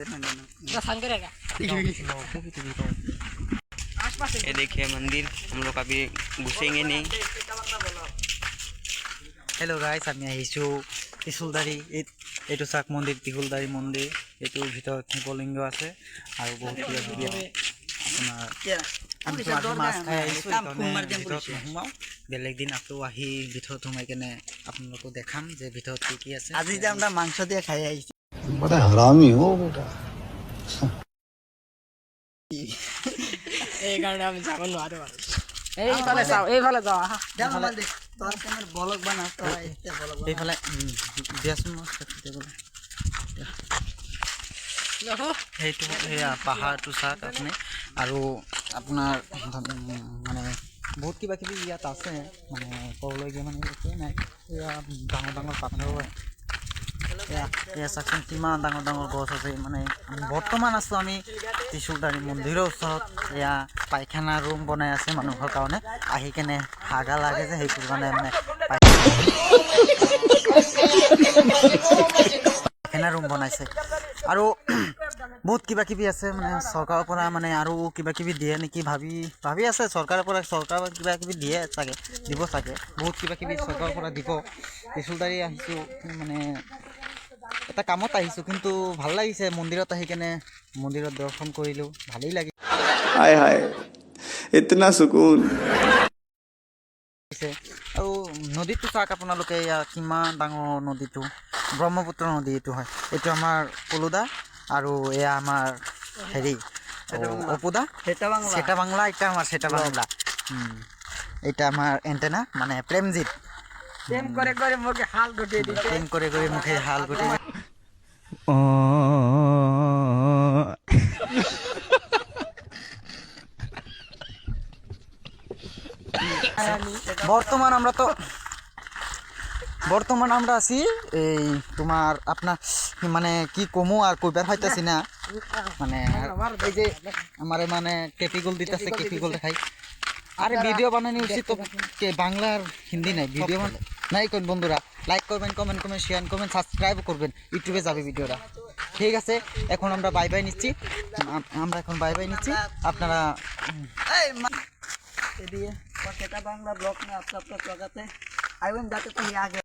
ये देखिए मंदिर, हम लोग अभी घुसेंगे नहीं। हेलो गाइस, আমি আহিছো ত্ৰিশুলদাৰী। এইটো চাক মন্দিৰ, ত্ৰিশুলদাৰী মন্দিৰ। এইটো ভিতৰত শিৱলিংগ আছে আৰু বহুত কিবা কিবি আপোনাৰ মাছ খাই আহিছো, ভিতৰত নোসোমাও। বেলেগ দিন আকৌ আহি ভিতৰত সোমাই কেনে আপোনালোকক দেখাম যে ভিতৰত কি কি আছে। আজি যে আমরা মাংস দিয়ে খাই আহিছো। बड़ा हरामी हो बेटा। এই কারণে আমি যাব নোৱাৰো আৰু এইফালে যাও, এইফালে যাও। তোৰ কেমন ব্লগ বানা তো এইফালে দিয়াচোন দেখো সেইটো এয়া পাহাৰটো চাওক আপুনি। আৰু আপোনাৰ মানে বহুত কিবা কিবি ইয়াত আছে, মানে ক'বলৈকে মানে একোৱে নাই। এয়া ডাঙৰ ডাঙৰ পাথৰ, এয়া চাওকচোন কিমান ডাঙৰ ডাঙৰ গছ আছে। মানে বৰ্তমান আছোঁ আমি ত্ৰিশুলদাৰী মন্দিৰৰ ওচৰত। এয়া পায়খানা ৰুম বনাই আছে মানুহৰ কাৰণে, আহি কেনে হাগা লাগে যে সেইটো কাৰণে মানে পায়খানা ৰুম বনাইছে। আৰু বহুত কিবা কিবি আছে, মানে চৰকাৰৰ পৰা মানে আৰু কিবা কিবি দিয়ে নেকি ভাবি আছে। চৰকাৰৰ কিবা কিবি দিয়ে চাগে, দিব চাগে। বহুত কিবা কিবি চৰকাৰৰ পৰা দিব। ত্ৰিশুলদাৰী আহিছোঁ, মানে এটা কামত আহিছোঁ, কিন্তু ভাল লাগিছে মন্দিৰত আহি কেনে। মন্দিৰত দৰ্শন কৰিলোঁ, ভালেই লাগিছে। हाय हाय इतना सुकून। আৰু নদীটো চাওক আপোনালোকে, ইয়াত কিমান ডাঙৰ নদীটো, ব্ৰহ্মপুত্ৰ নদী এইটো হয়। এইটো আমাৰ কলুদা আৰু এয়া আমাৰ হেৰি অপুদা, সেটা বাংলা। এটা আমাৰ সেটা বাংলা। এটা আমাৰ এণ্টেনা, মানে প্ৰেমজিৎ। প্ৰেম কৰে কৰে মুখে হাল গুটিয়ে দিতে। প্ৰেম কৰি কৰি মুখে হাল গুটি। বর্তমান আমরা আছি এই তোমার আপনার মানে কি কমু আর কইবার হইতাছি না। মানে এই যে আমারে মানে কেপিগোল দিতেছে, কেপিগোল দেখাই। আরে ভিডিও বানানি উচিত তো, বাংলা আর হিন্দি নাই ভিডিও নাই। কোন বন্ধুরা লাইক করবেন, কমেন্ট শেয়ার করবেন, সাবস্ক্রাইব করবেন, ইউটিউবে যাবে ভিডিওটা। ঠিক আছে, এখন আমরা বাই বাই নিচ্ছি। আপনারা सेटा बांग्ला ब्लॉग में आप सबका स्वागत है। आई एम जाते तो आगे